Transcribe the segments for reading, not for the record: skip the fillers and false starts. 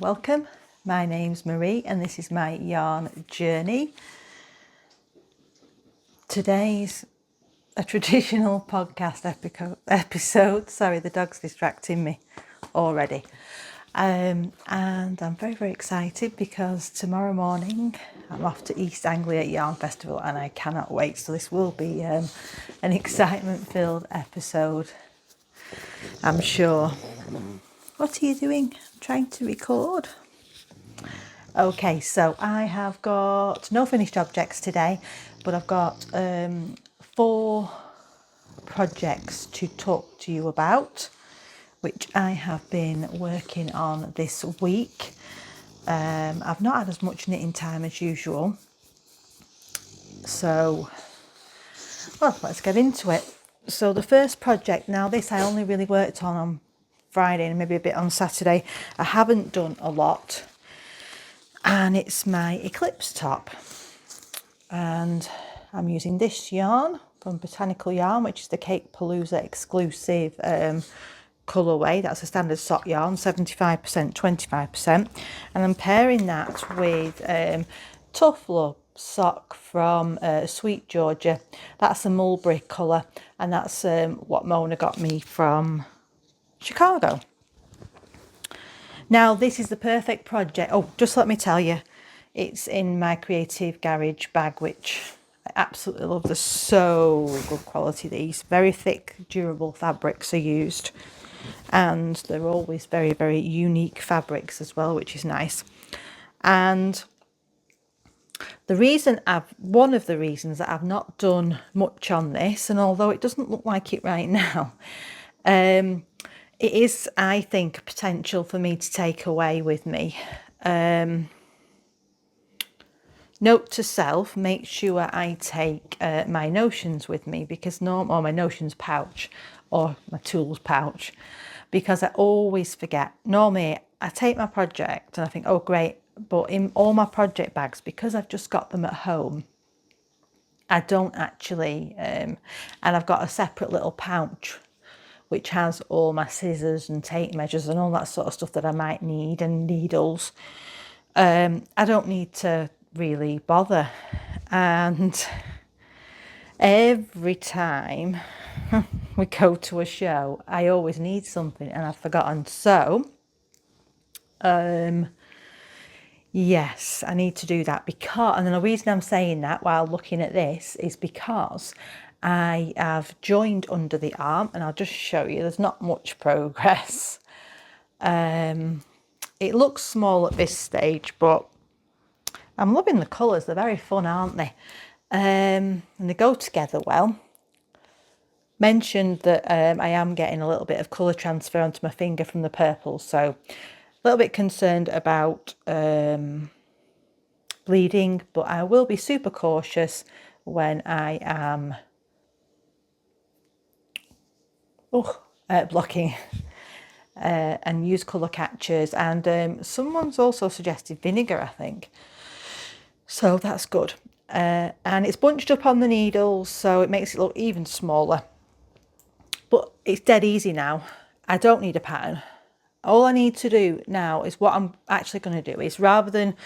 welcome. My name's Marie and this is my yarn journey. Today's a traditional podcast episode. Sorry, the dog's distracting me already. And I'm very excited because tomorrow morning I'm off to Anglia Yarn Festival and I cannot wait. So this will be an excitement-filled episode, I'm sure. What are you doing? I'm trying to record. Okay, so I have got no finished objects today, but I've got 4 projects to talk to you about, which I have been working on this week. I've not had as much knitting time as usual, so well, let's get into it. So the first project, now this I only really worked on Friday and maybe a bit on Saturday. I haven't done a lot, and it's my Eclipse top, and I'm using this yarn from Botanical Yarn, which is the Cake Palooza exclusive colourway. That's a standard sock yarn, 75%, 25%, and I'm pairing that with Tough Love sock from Sweet Georgia. That's a mulberry colour, and that's what Mona got me from Chicago. Now this is the perfect project. Oh, just let me tell you, it's in my Creative Garage bag, which I absolutely love. They're so good quality. These very thick, durable fabrics are used, and they're always very unique fabrics as well, which is nice. And one of the reasons that I've not done much on this, and although it doesn't look like it right now, it is, I think, potential for me to take away with me. Note to self, make sure I take my notions with me, because or my notions pouch or my tools pouch, because I always forget. Normally I take my project and I think, oh great, but in all my project bags, because I've just got them at home, I don't actually, and I've got a separate little pouch which has all my scissors and tape measures and all that sort of stuff that I might need, and needles. I don't need to really bother, and every time we go to a show I always need something and I've forgotten. So yes, I need to do that, because, and the reason I'm saying that while looking at this is because I have joined under the arm, and I'll just show you, there's not much progress. It looks small at this stage, but I'm loving the colours. They're very fun, aren't they? And they go together well. Mentioned that I am getting a little bit of colour transfer onto my finger from the purple, so a little bit concerned about bleeding, but I will be super cautious when I am blocking, and use colour catchers. And someone's also suggested vinegar, I think, so that's good. And it's bunched up on the needles, so it makes it look even smaller, but it's dead easy now. I don't need a pattern. All I need to do now is what I'm actually going to do is, rather than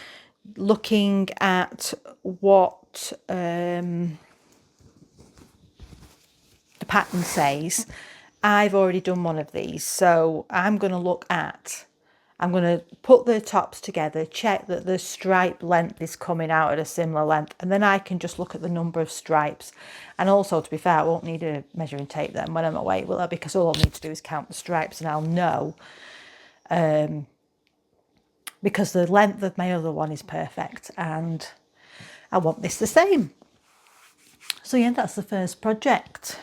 looking at what the pattern says, I've already done one of these, so I'm going to put the tops together, check that the stripe length is coming out at a similar length, and then I can just look at the number of stripes. And also, to be fair, I won't need a measuring tape then when I'm away, will I? Because all I'll need to do is count the stripes and I'll know, because the length of my other one is perfect and I want this the same. So yeah, that's the first project.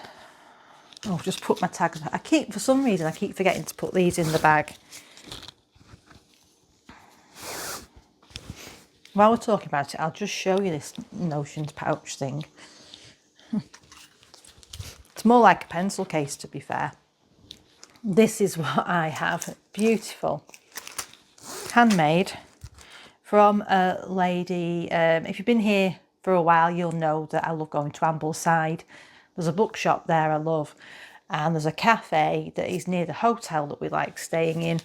Oh, just put my tags. For some reason I keep forgetting to put these in the bag. While we're talking about it, I'll just show you this notions pouch thing. It's more like a pencil case, to be fair. This is what I have. Beautiful. Handmade from a lady. If you've been here for a while, you'll know that I love going to Ambleside. There's a bookshop there I love, and there's a cafe that is near the hotel that we like staying in,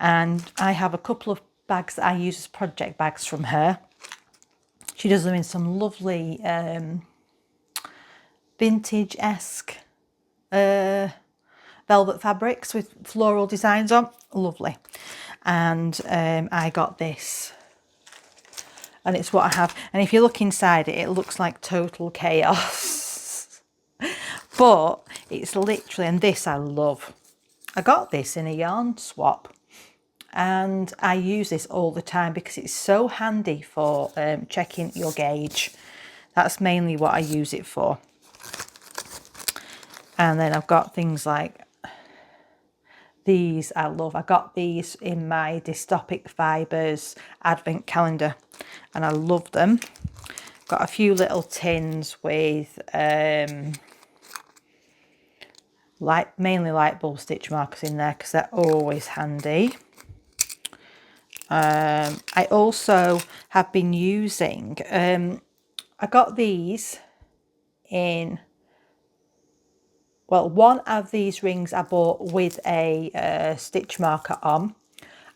and I have a couple of bags that I use as project bags from her. She does them in some lovely vintage-esque velvet fabrics with floral designs on. Lovely. And I got this, and it's what I have. And if you look inside it, it looks like total chaos. But it's literally, and this I love. I got this in a yarn swap, and I use this all the time because it's so handy for checking your gauge. That's mainly what I use it for. And then I've got things like these I love. I got these in my Dystopic Fibres advent calendar, and I love them. Got a few little tins with mainly light bulb stitch markers in there because they're always handy. I also have been using, I got these in, well, one of these rings I bought with a stitch marker on,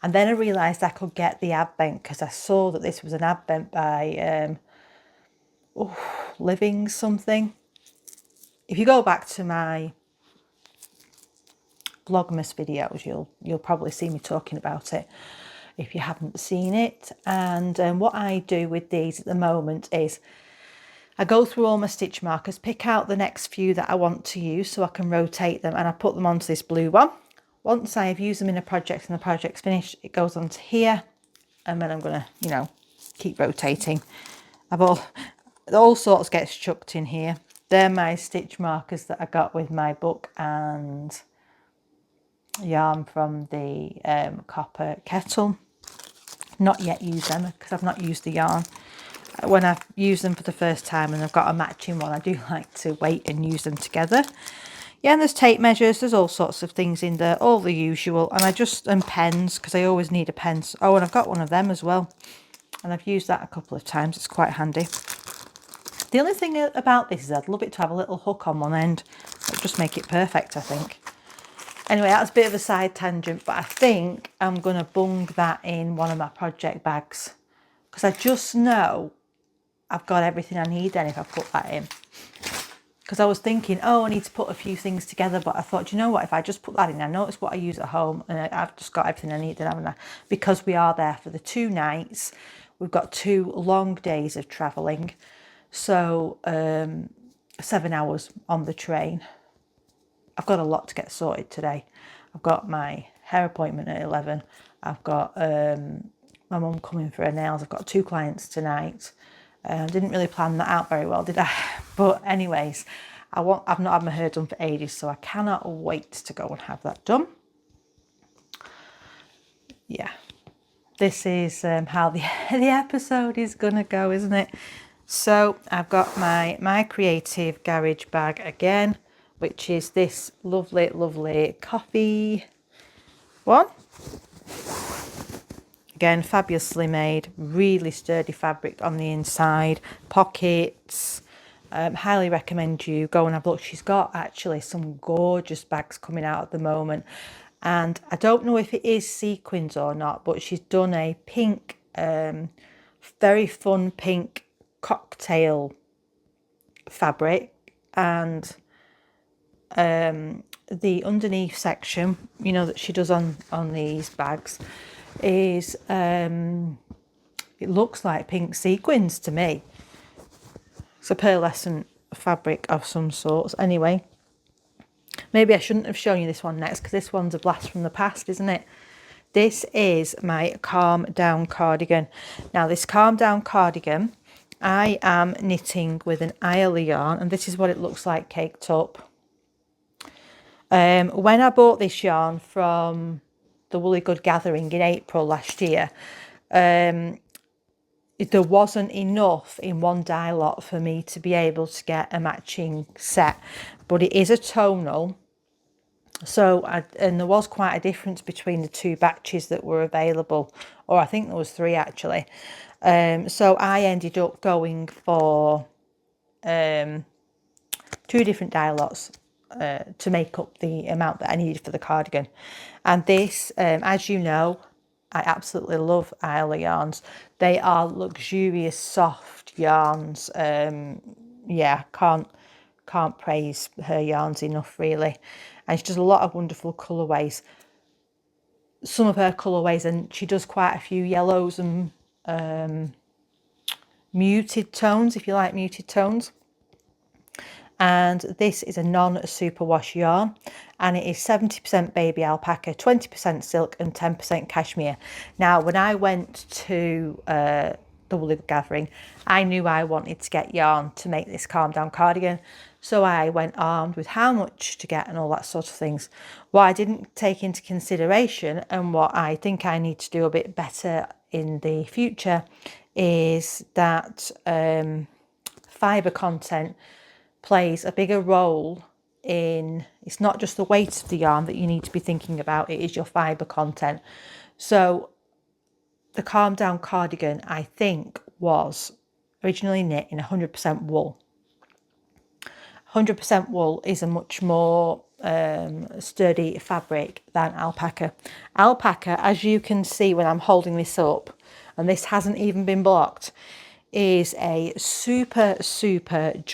and then I realised I could get the advent because I saw that this was an advent by Living something. If you go back to my Vlogmas videos, you'll probably see me talking about it if you haven't seen it. And what I do with these at the moment is I go through all my stitch markers, pick out the next few that I want to use so I can rotate them, and I put them onto this blue one. Once I have used them in a project and the project's finished, it goes onto here, and then I'm going to, you know, keep rotating. All sorts gets chucked in here. They're my stitch markers that I got with my book and yarn from the copper kettle. Not yet used them because I've not used the yarn. When I've used them for the first time and I've got a matching one, I do like to wait and use them together. Yeah, and there's tape measures, there's all sorts of things in there, all the usual. And and pens, because I always need a pen. Oh, and I've got one of them as well, and I've used that a couple of times. It's quite handy. The only thing about this is I'd love it to have a little hook on one end. It'll just make it perfect, I think. Anyway, that's a bit of a side tangent, but I think I'm going to bung that in one of my project bags because I just know I've got everything I need then if I put that in. Because I was thinking, oh, I need to put a few things together, but I thought, you know what, if I just put that in, I know it's what I use at home, and I've just got everything I need then, haven't I? Because we are there for the 2 nights. We've got 2 long days of travelling. So 7 hours on the train. I've got a lot to get sorted today. I've got my hair appointment at 11. I've got my mum coming for her nails. I've got 2 clients tonight. Didn't really plan that out very well, did I? But anyways, I've not had my hair done for ages, so I cannot wait to go and have that done. Yeah, this is how the episode is gonna go, isn't it? So I've got my creative garage bag again, which is this lovely coffee one. Again, fabulously made, really sturdy fabric on the inside, pockets. Highly recommend you go and have a look. She's got actually some gorgeous bags coming out at the moment. And I don't know if it is sequins or not, but she's done a pink, very fun pink cocktail fabric. And the underneath section, you know, that she does on these bags is it looks like pink sequins to me. It's a pearlescent fabric of some sorts. Anyway, maybe I shouldn't have shown you this one next because this one's a blast from the past, isn't it? This is my Calm Down cardigan. Now this Calm Down cardigan I am knitting with an Anglia yarn, and this is what it looks like caked up. When I bought this yarn from the Woolly Good Gathering in April last year, there wasn't enough in one dye lot for me to be able to get a matching set, but it is a tonal, so and there was quite a difference between the 2 batches that were available, or I think there was 3 actually. So I ended up going for 2 different dye lots to make up the amount that I needed for the cardigan. And this, as you know, I absolutely love Anglia yarns. They are luxurious, soft yarns. Yeah, can't praise her yarns enough, really. And she does a lot of wonderful colourways. Some of her colourways, and she does quite a few yellows and muted tones, if you like muted tones. And this is a non-superwash yarn, and it is 70% baby alpaca, 20% silk and 10% cashmere. Now, when I went to the woolly gathering, I knew I wanted to get yarn to make this calm down cardigan, so I went armed with how much to get and all that sort of things. What I didn't take into consideration, and what I think I need to do a bit better in the future, is that fibre content plays a bigger role in, it's not just the weight of the yarn that you need to be thinking about, it is your fibre content. So the Calm Down cardigan, I think, was originally knit in 100% wool. 100% wool is a much more sturdy fabric than alpaca. Alpaca, as you can see when I'm holding this up, and this hasn't even been blocked, is a super drapey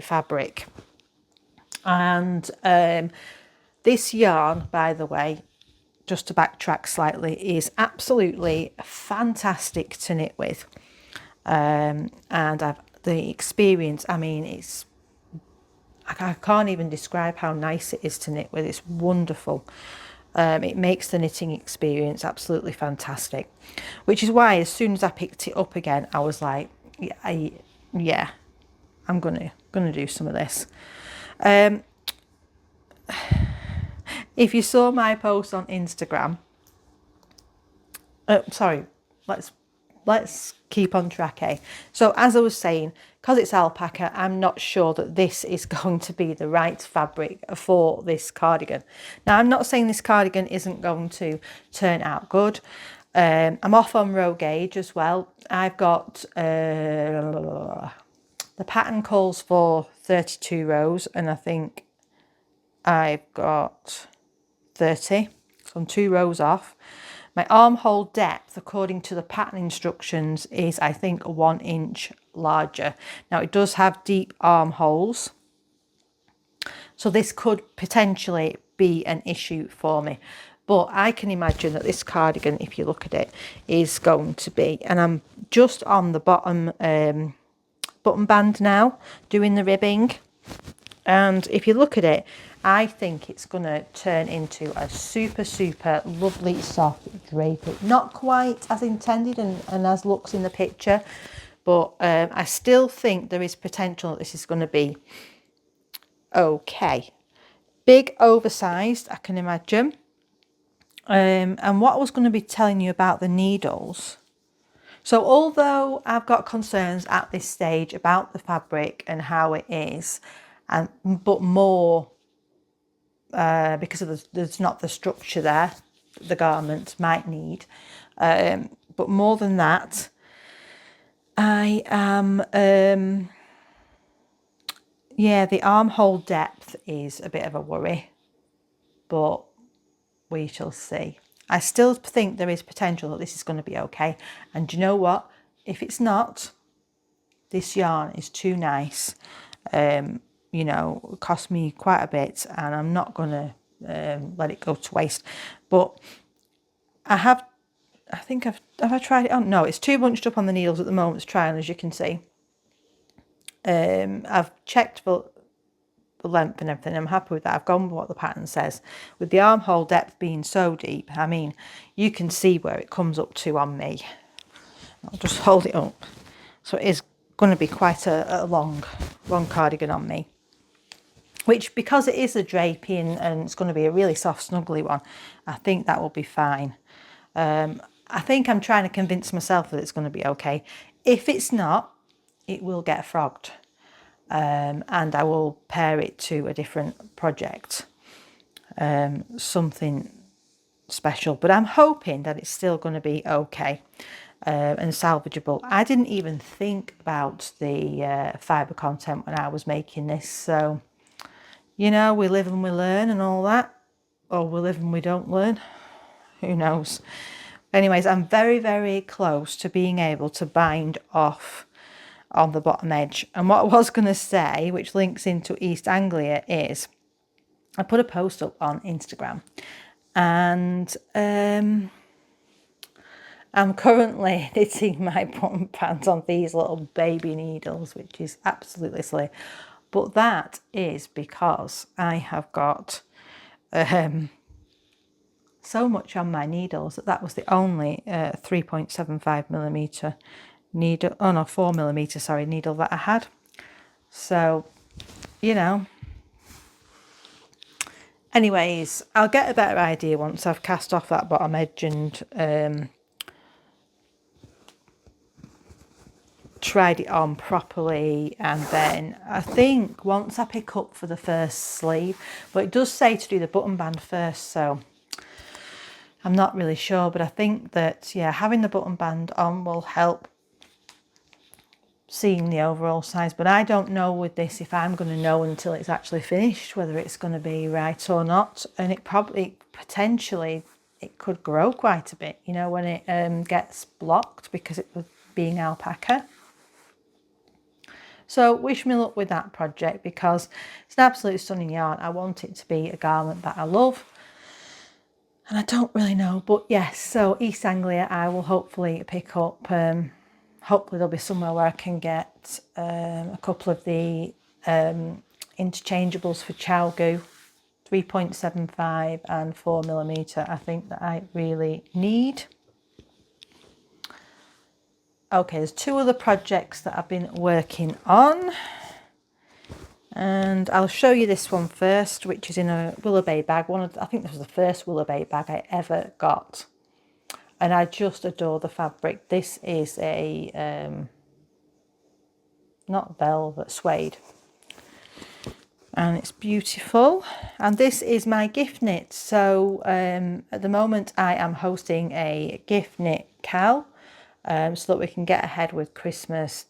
fabric. And this yarn, by the way, just to backtrack slightly, is absolutely fantastic to knit with. And the experience, I mean, I can't even describe how nice it is to knit with. It's wonderful. It makes the knitting experience absolutely fantastic, which is why as soon as I picked it up again, I was like, yeah, I'm gonna do some of this. If you saw my post on Instagram, sorry, let's keep on track, eh? So as I was saying, because it's alpaca, I'm not sure that this is going to be the right fabric for this cardigan. Now, I'm not saying this cardigan isn't going to turn out good. I'm off on row gauge as well. I've got, the pattern calls for 32 rows, and I think I've got 30, so I'm 2 rows off. My armhole depth, according to the pattern instructions, is, I think, 1 inch larger. Now, it does have deep armholes, so this could potentially be an issue for me. But I can imagine that this cardigan, if you look at it, is going to be, and I'm just on the bottom button band now, doing the ribbing. And if you look at it, I think it's going to turn into a super lovely soft drapery. Not quite as intended and as looks in the picture, but I still think there is potential that this is going to be okay. Big, oversized, I can imagine. And what I was going to be telling you about the needles. So although I've got concerns at this stage about the fabric and how it is, but more because of there's not the structure there the garment might need, but more than that, I am yeah, the armhole depth is a bit of a worry, but we shall see. I still think there is potential that this is going to be okay, and do you know what, if it's not, this yarn is too nice. You know, it cost me quite a bit, and I'm not going to let it go to waste. But I think have I tried it on? No, it's too bunched up on the needles at the moment to try on, as you can see. I've checked for the length and everything. I'm happy with that. I've gone with what the pattern says. With the armhole depth being so deep, I mean, you can see where it comes up to on me. I'll just hold it up. So it is going to be quite a long cardigan on me. Which, because it is a drapey and it's going to be a really soft, snuggly one, I think that will be fine. I think I'm trying to convince myself that it's going to be okay. If it's not, it will get frogged. And I will pair it to a different project. Something special. But I'm hoping that it's still going to be okay. And salvageable. I didn't even think about the fibre content when I was making this. So, you know, we live and we learn and all that. Or we live and we don't learn. who knows. Anyways, I'm very, very close to being able to bind off on the bottom edge. And what I was going to say, which links into East Anglia, is I put a post up on Instagram, and I'm currently knitting my button pants on these little baby needles, which is absolutely silly. But that is because I have got so much on my needles that was the only 3.75mm needle, oh no, 4mm, sorry, needle that I had. So, you know. Anyways, I'll get a better idea once I've cast off that bottom edge and tried it on properly, and then I think once I pick up for the first sleeve, but it does say to do the button band first, so I'm not really sure, but I think that, yeah, having the button band on will help seeing the overall size. But I don't know with this if I'm going to know until it's actually finished whether it's going to be right or not, and it probably potentially it could grow quite a bit, you know, when it gets blocked because it was being alpaca. So wish me luck with that project, because it's an absolutely stunning yarn. I want it to be a garment that I love, and I don't really know, but yes. So East Anglia, I will hopefully pick up. Hopefully there'll be somewhere where I can get a couple of the interchangeables for Chalgu, 3.75 and 4mm. I think that I really need. Okay, there's two other projects that I've been working on, and I'll show you this one first, which is in a Willow Bay bag. I think this was the first Willow Bay bag I ever got, and I just adore the fabric. This is a not velvet, suede, and it's beautiful. And this is my gift knit. So at the moment I am hosting a gift knit cal, so that we can get ahead with Christmas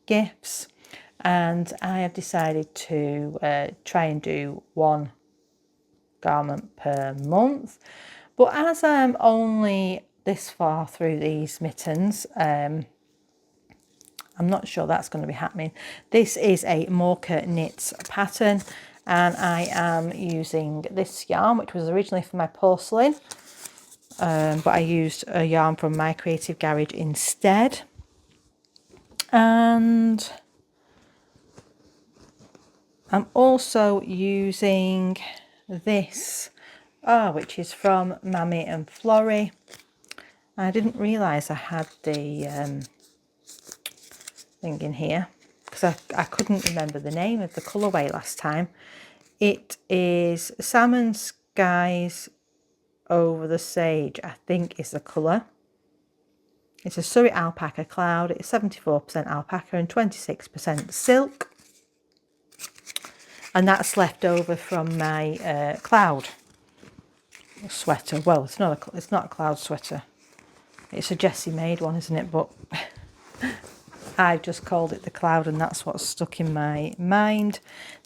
gifts, and I have decided to try and do one garment per month. But as I'm only this far through these mittens, I'm not sure that's going to be happening. This is a Morka Knits pattern, and I am using this yarn, which was originally for my porcelain, but I used a yarn from My Creative Garage instead. And I'm also using this, which is from Mammy and Florrie. I didn't realise I had the thing in here, because I couldn't remember the name of the colourway last time. It is Salmon Skies Over the Sage, I think is the colour. It's a Surrey alpaca cloud. It's 74% alpaca and 26% silk, and that's left over from my cloud sweater. Well, it's not a cloud sweater. It's a Jessie made one, isn't it? But I've just called it the cloud, and that's what's stuck in my mind.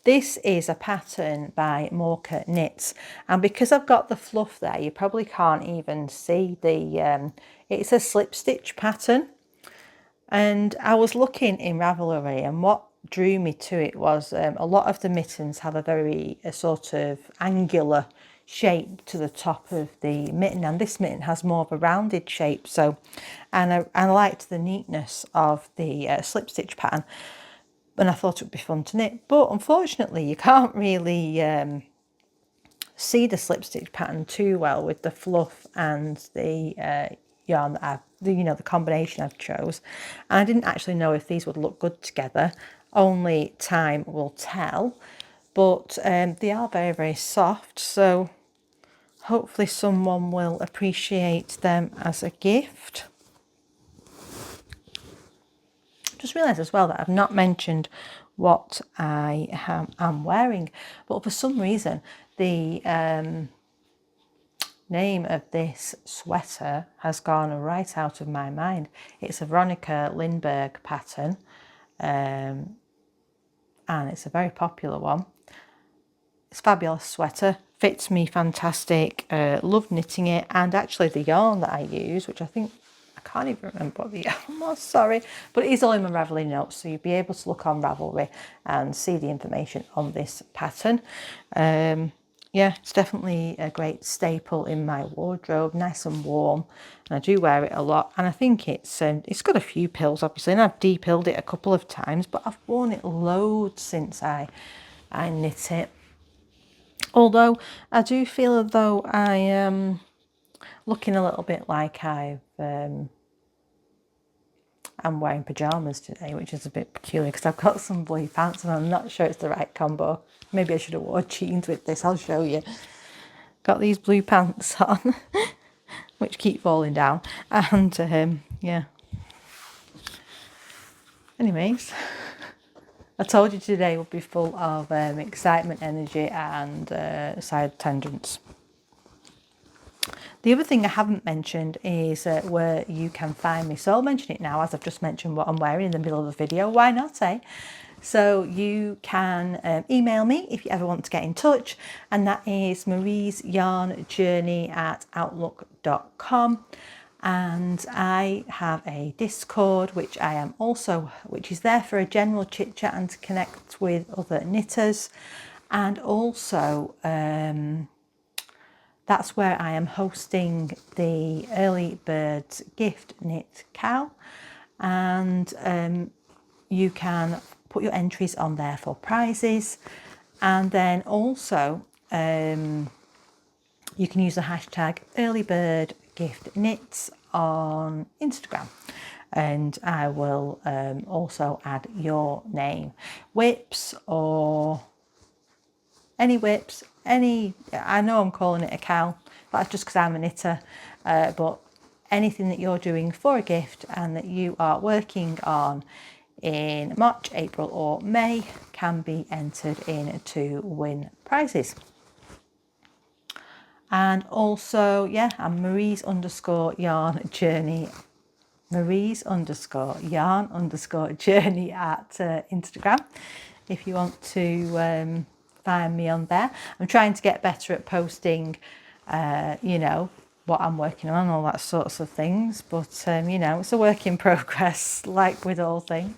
This is a pattern by Morka Knits, and because I've got the fluff there, you probably can't even see the it's a slip stitch pattern. And I was looking in Ravelry, and what drew me to it was a lot of the mittens have a very sort of angular shape to the top of the mitten, and this mitten has more of a rounded shape. So, and I liked the neatness of the slip stitch pattern, and I thought it would be fun to knit. But unfortunately, you can't really see the slip stitch pattern too well with the fluff and the yarn that the combination I've chose. And I didn't actually know if these would look good together. Only time will tell. But they are very, very soft, so hopefully someone will appreciate them as a gift. Just realised as well that I've not mentioned what I am wearing, but for some reason the name of this sweater has gone right out of my mind. It's a Veronica Lindbergh pattern, and it's a very popular one. It's a fabulous sweater, fits me fantastic, love knitting it, and actually the yarn that I use, which I can't even remember what the yarn was, sorry, but it is all in my Ravelry notes, so you'll be able to look on Ravelry and see the information on this pattern. Yeah, it's definitely a great staple in my wardrobe, nice and warm, and I do wear it a lot. And I think it's got a few pills, obviously, and I've de-pilled it a couple of times, but I've worn it loads since I knit it. Although I do feel as though I am looking a little bit like I'm wearing pyjamas today, which is a bit peculiar because I've got some blue pants and I'm not sure it's the right combo. Maybe I should have worn jeans with this, I'll show you. Got these blue pants on, which keep falling down, and yeah. Anyways, I told you today would be full of excitement, energy, and side tangents. The other thing I haven't mentioned is where you can find me. So I'll mention it now, as I've just mentioned what I'm wearing in the middle of the video. Why not, eh? So you can email me if you ever want to get in touch, and that is mariesyarnjourney@outlook.com. And I have a Discord, which is there for a general chit chat and to connect with other knitters, and also that's where I am hosting the early birds gift knit cow, and you can put your entries on there for prizes, and then also you can use the hashtag earlybirdgiftknits on Instagram, and I will also add your name. Whips or any whips, I know I'm calling it a cow, but that's just because I'm a knitter, but anything that you're doing for a gift and that you are working on in March, April or May can be entered in to win prizes. And also, yeah, I'm Maries_yarn_journey at Instagram if you want to find me on there. I'm trying to get better at posting you know, what I'm working on, all that sorts of things, but you know, it's a work in progress, like with all things.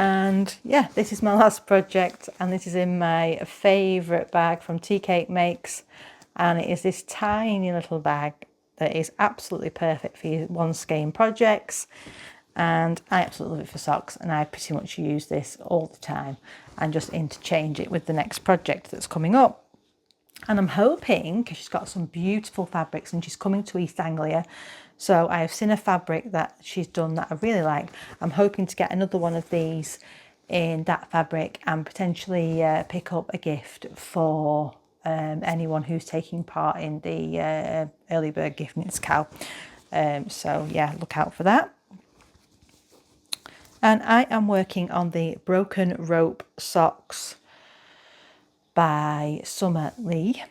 And yeah, this is my last project, and this is in my favourite bag from Tea Cake Makes, and it is this tiny little bag that is absolutely perfect for your one skein projects, and I absolutely love it for socks, and I pretty much use this all the time and just interchange it with the next project that's coming up. And I'm hoping, because she's got some beautiful fabrics and she's coming to East Anglia, so I have seen a fabric that she's done that I really like. I'm hoping to get another one of these in that fabric and potentially pick up a gift for anyone who's taking part in the Early Bird Gift Knits Cow. So yeah, look out for that. And I am working on the Broken Rope Socks by Summer Lee,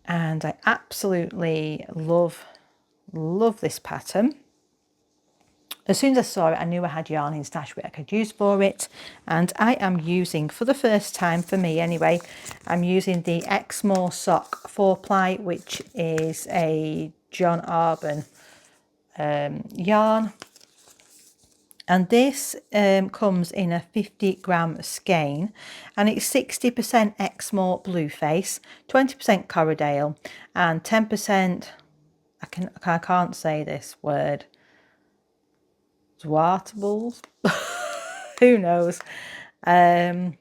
and I absolutely love this pattern. As soon as I saw it, I knew I had yarn in stash which I could use for it, and I am using, for the first time for me anyway, I'm using the Exmoor Sock 4-ply, which is a John Arbon yarn. And this comes in a 50 gram skein, and it's 60% Exmoor Blueface, 20% Corriedale, and 10%, I can't say this word, Zwartables, who knows, and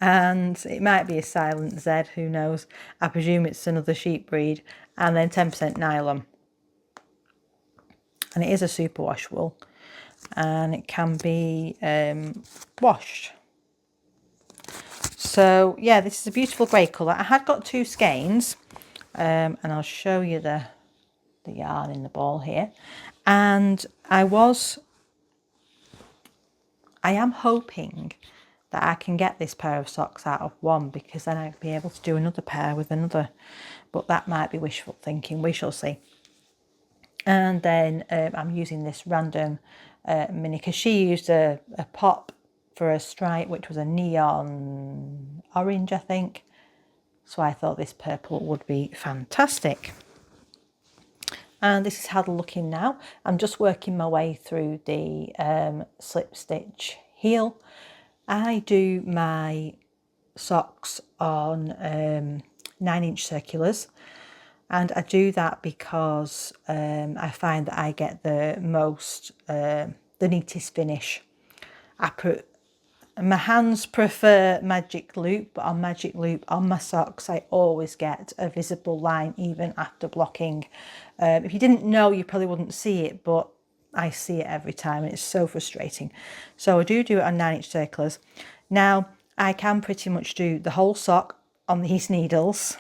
it might be a silent Z, who knows, I presume it's another sheep breed, and then 10% nylon, and it is a superwash wool, and it can be washed. So yeah, this is a beautiful grey colour. I had got 2 skeins, and I'll show you the yarn in the ball here, and I am hoping that I can get this pair of socks out of one, because then I'd be able to do another pair with another, but that might be wishful thinking, we shall see. And then I'm using this random mini, because she used a pop for a stripe, which was a neon orange, I think. So I thought this purple would be fantastic. And this is how they're looking now. I'm just working my way through the slip stitch heel. I do my socks on 9-inch circulars, and I do that because I find that I get the neatest finish. My hands prefer magic loop, but on magic loop on my socks I always get a visible line even after blocking. If you didn't know, you probably wouldn't see it, but I see it every time and it's so frustrating. So I do it on 9-inch circulars. Now I can pretty much do the whole sock on these needles,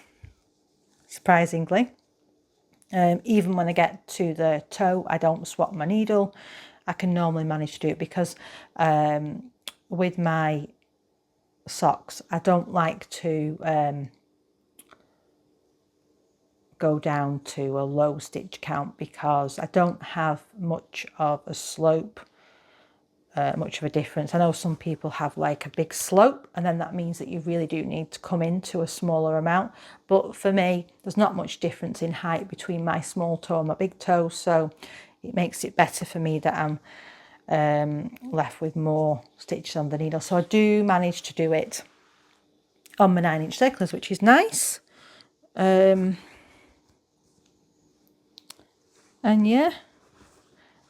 surprisingly. Even when I get to the toe, I don't swap my needle. I can normally manage to do it because with my socks, I don't like to go down to a low stitch count because I don't have much of a slope, much of a difference. I know some people have like a big slope, and then that means that you really do need to come into a smaller amount. But for me, there's not much difference in height between my small toe and my big toe, so it makes it better for me that I'm left with more stitches on the needle. So I do manage to do it on my 9-inch circulars, which is nice. And yeah,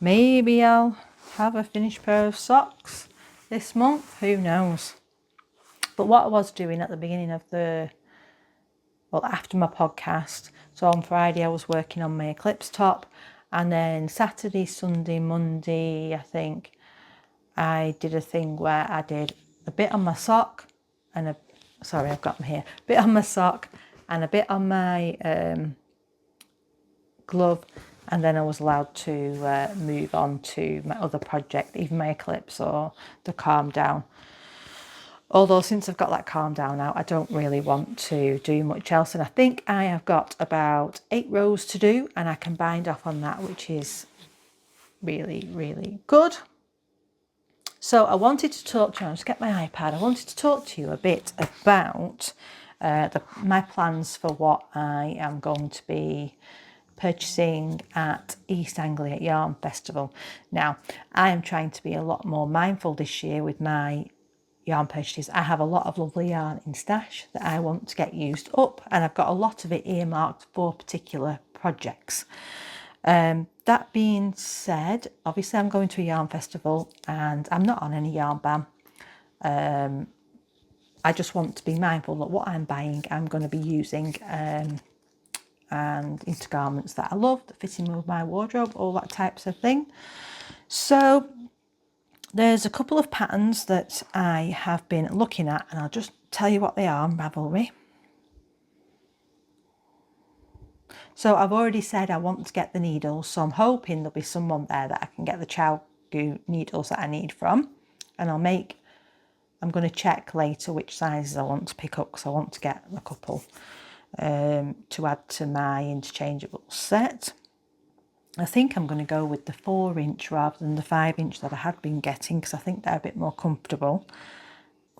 maybe I'll have a finished pair of socks this month, who knows. But what I was doing at the beginning of after my podcast, so on Friday I was working on my Eclipse top, and then Saturday, Sunday, Monday, I think, I did a thing where I did a bit on my sock and I've got them here, a bit on my sock and a bit on my glove, and then I was allowed to move on to my other project, even my Eclipse or the Calm Down. Although since I've got that Calm Down out, I don't really want to do much else, and I think I have got about 8 rows to do and I can bind off on that, which is really, really good. So I wanted to talk to you, I'll just get my iPad, I wanted to talk to you a bit about my plans for what I am going to be purchasing at East Anglia Yarn Festival. Now, I am trying to be a lot more mindful this year with my yarn purchases. I have a lot of lovely yarn in stash that I want to get used up, and I've got a lot of it earmarked for particular projects. That being said, obviously I'm going to a yarn festival and I'm not on any yarn ban. I just want to be mindful that what I'm buying I'm going to be using and into garments that I love, that fit in with my wardrobe, all that types of thing. So there's a couple of patterns that I have been looking at, and I'll just tell you what they are on Ravelry. So I've already said I want to get the needles, so I'm hoping there'll be someone there that I can get the Chow-Goo needles that I need from, and I'm going to check later which sizes I want to pick up, because I want to get a couple to add to my interchangeable set. I think I'm going to go with the 4-inch rather than the 5-inch that I had been getting, because I think they're a bit more comfortable.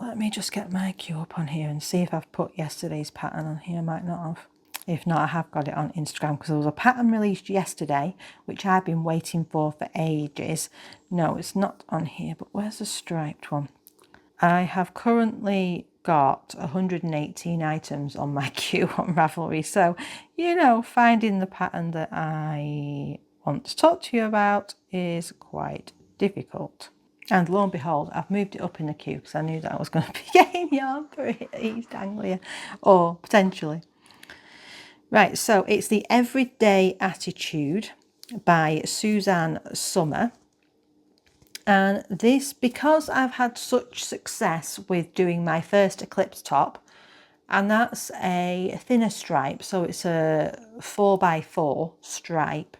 Let me just get my queue up on here and see if I've put yesterday's pattern on here. I might not have. If not, I have got it on Instagram, because there was a pattern released yesterday which I've been waiting for ages. No, it's not on here, but where's the striped one? I have currently got 118 items on my queue on Ravelry, so you know, finding the pattern that I want to talk to you about is quite difficult. And lo and behold, I've moved it up in the queue because I knew that I was going to be getting yarn for East Anglia, or potentially. Right, so it's the Everyday Attitude by Suzanne Summer. And this, because I've had such success with doing my first Eclipse top, and that's a thinner stripe, so it's a 4x4 stripe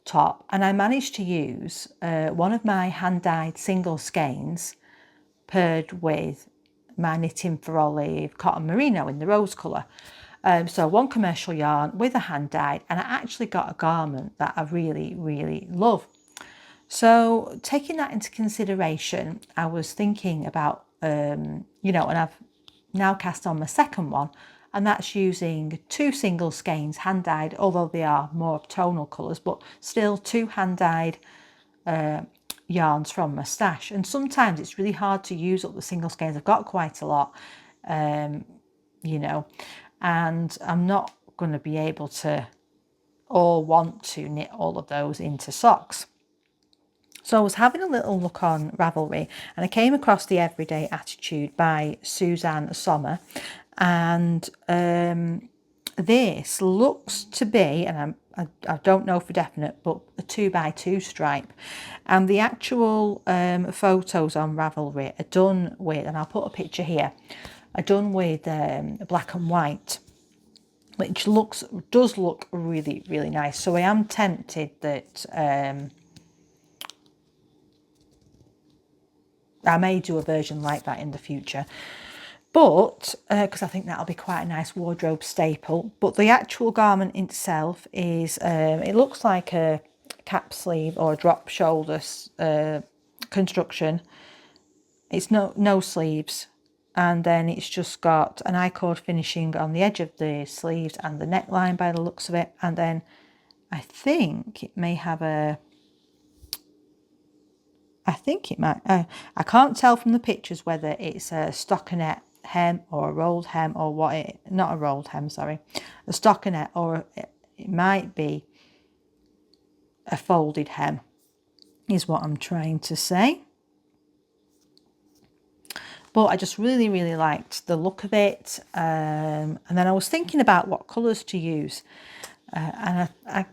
top, and I managed to use one of my hand-dyed single skeins paired with my Knitting for Olive cotton merino in the rose colour. So one commercial yarn with a hand-dyed, and I actually got a garment that I really, really love. So taking that into consideration, I was thinking about, you know, and I've now cast on my second one, and that's using 2 single skeins hand dyed, although they are more tonal colours, but still 2 hand dyed yarns from my stash. And sometimes it's really hard to use up the single skeins. I've got quite a lot, you know, and I'm not going to be able to or want to knit all of those into socks. So I was having a little look on Ravelry, and I came across the Everyday Attitude by Suzanne Sommer, and this looks to be, and I don't know for definite, but a 2x2 stripe, and the actual photos on Ravelry are done with, and I'll put a picture here, are done with black and white, which does look really, really nice. So I am tempted that I may do a version like that in the future, but because I think that'll be quite a nice wardrobe staple. But the actual garment itself is, it looks like a cap sleeve or a drop shoulder construction. It's no sleeves, and then it's just got an I-cord finishing on the edge of the sleeves and the neckline by the looks of it. And then I think it may have a, I think it might, I can't tell from the pictures whether it's a stockinette hem or a rolled hem, or what it, not a rolled hem, sorry, a stockinette, or it might be a folded hem, is what I'm trying to say. But I just really, really liked the look of it. And then I was thinking about what colours to use. And I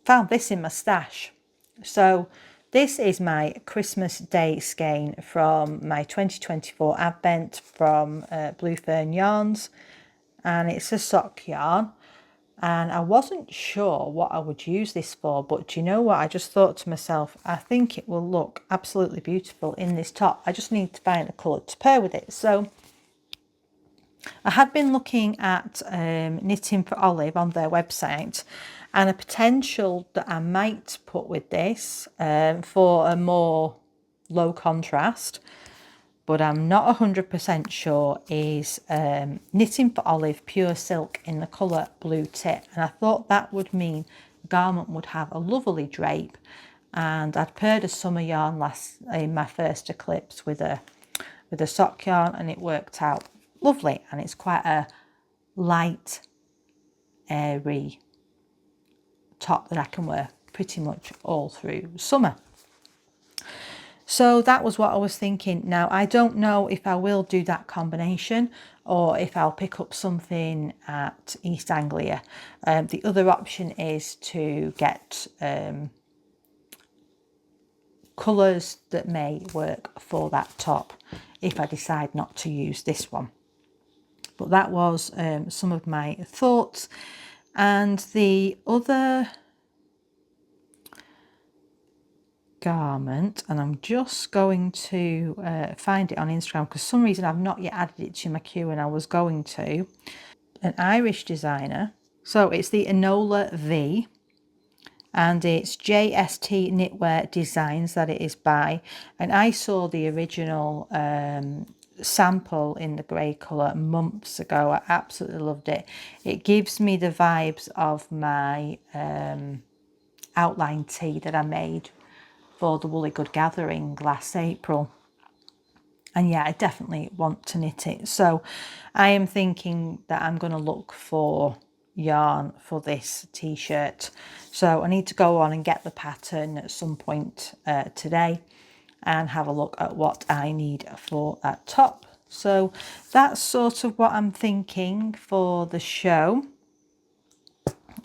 found this in my stash. So this is my Christmas Day skein from my 2024 Advent from Blue Fern Yarns. And it's a sock yarn. And I wasn't sure what I would use this for, but do you know what? I just thought to myself, I think it will look absolutely beautiful in this top. I just need to find a colour to pair with it. So I had been looking at Knitting for Olive on their website, and a potential that I might put with this for a more low contrast, but I'm not 100% sure, is Knitting for Olive Pure Silk in the colour Blue Tip. And I thought that would mean the garment would have a lovely drape, and I'd paired a summer yarn in my first Eclipse with a sock yarn, and it worked out lovely. And it's quite a light, airy top that I can wear pretty much all through summer. So that was what I was thinking. Now, I don't know if I will do that combination or if I'll pick up something at East Anglia. The other option is to get colours that may work for that top if I decide not to use this one. But that was some of my thoughts. And the other garment, and I'm just going to find it on Instagram because for some reason I've not yet added it to my queue, and I was going to. An Irish designer. So it's the Enola V, and it's JST Knitwear Designs that it is by. And I saw the original sample in the grey colour months ago. I absolutely loved it. It gives me the vibes of my outline tee that I made for the Woolly Good Gathering last April. And yeah, I definitely want to knit it. So I am thinking that I'm going to look for yarn for this t-shirt. So I need to go on and get the pattern at some point today and have a look at what I need for that top. So that's sort of what I'm thinking for the show.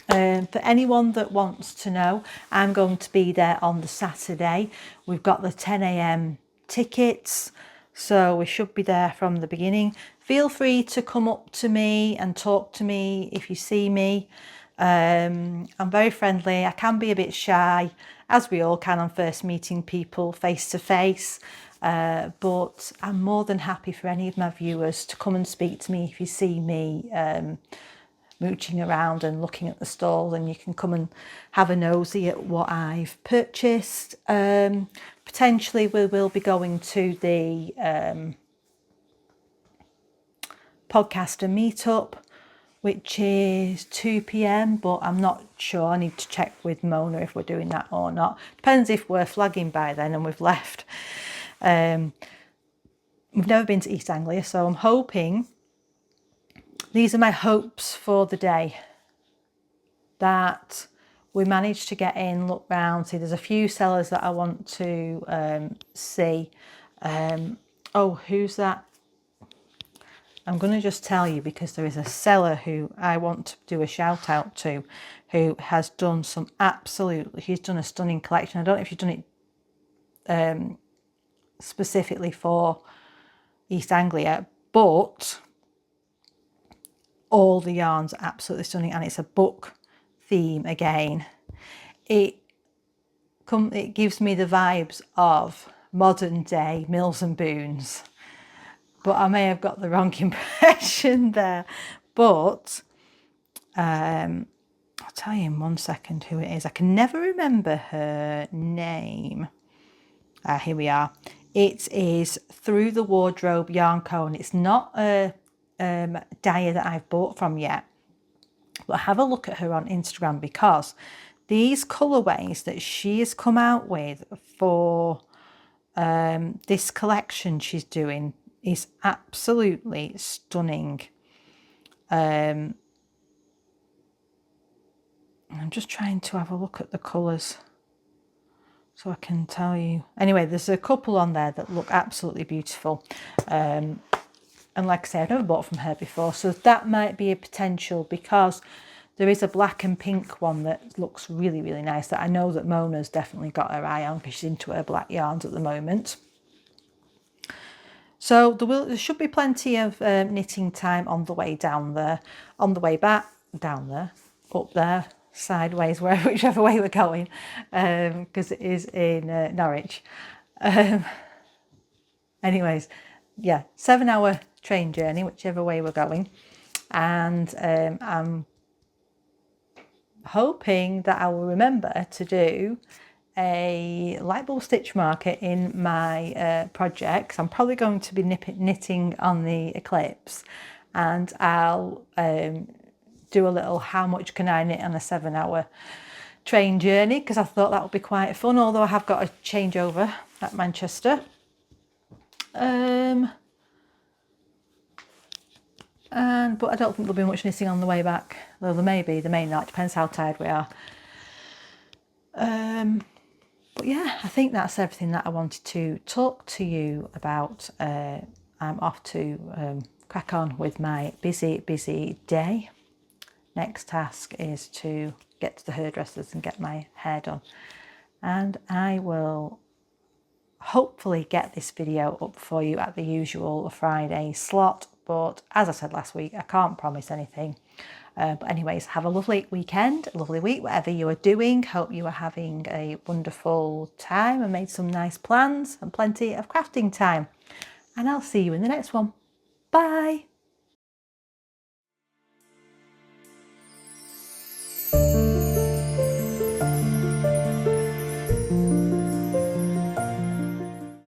For anyone that wants to know, I'm going to be there on the Saturday. We've got the 10 a.m. tickets, so we should be there from the beginning. Feel free to come up to me and talk to me if you see me. I'm very friendly. I can be a bit shy, as we all can on first meeting people face to face, but I'm more than happy for any of my viewers to come and speak to me if you see me mooching around and looking at the stall, and you can come and have a nosy at what I've purchased. Potentially we will be going to the podcaster meetup, which is 2 p.m, but I'm not sure. I need to check with Mona if we're doing that or not. Depends if we're flagging by then and we've left. We've never been to East Anglia, so I'm hoping, these are my hopes for the day, that we manage to get in, look round, see there's a few sellers that I want to see. Oh, who's that? I'm going to just tell you, because there is a seller who I want to do a shout out to, who has done some he's done a stunning collection. I don't know if you've done it specifically for East Anglia, but all the yarns are absolutely stunning, and it's a book theme again. It gives me the vibes of modern day Mills and Boons, but I may have got the wrong impression there. But I'll tell you in 1 second who it is. I can never remember her name. Here we are. It is Through the Wardrobe Yarn Co. And it's not a dyer that I've bought from yet, but have a look at her on Instagram, because these colourways that she has come out with for this collection she's doing is absolutely stunning. I'm just trying to have a look at the colours so I can tell you. Anyway, there's a couple on there that look absolutely beautiful. And like I say, I've never bought from her before, so that might be a potential, because there is a black and pink one that looks really, really nice that I know that Mona's definitely got her eye on, because she's into her black yarns at the moment. So there should be plenty of knitting time on the way down there, on the way back, down there, up there, sideways, whichever way we're going, because it is in Norwich. Anyways, yeah, 7-hour train journey, whichever way we're going. And I'm hoping that I will remember to do a light bulb stitch marker in my projects. I'm probably going to be knitting on the Eclipse, and I'll do a little how much can I knit on a 7-hour train journey, because I thought that would be quite fun, although I have got a changeover at Manchester. But I don't think there'll be much knitting on the way back, though there may be, there may not, depends how tired we are. But yeah, I think that's everything that I wanted to talk to you about. I'm off to crack on with my busy day. Next task is to get to the hairdressers and get my hair done. And I will hopefully get this video up for you at the usual Friday slot. But as I said last week, I can't promise anything. But anyways, have a lovely weekend, a lovely week, whatever you are doing. Hope you are having a wonderful time and made some nice plans and plenty of crafting time. And I'll see you in the next one. Bye.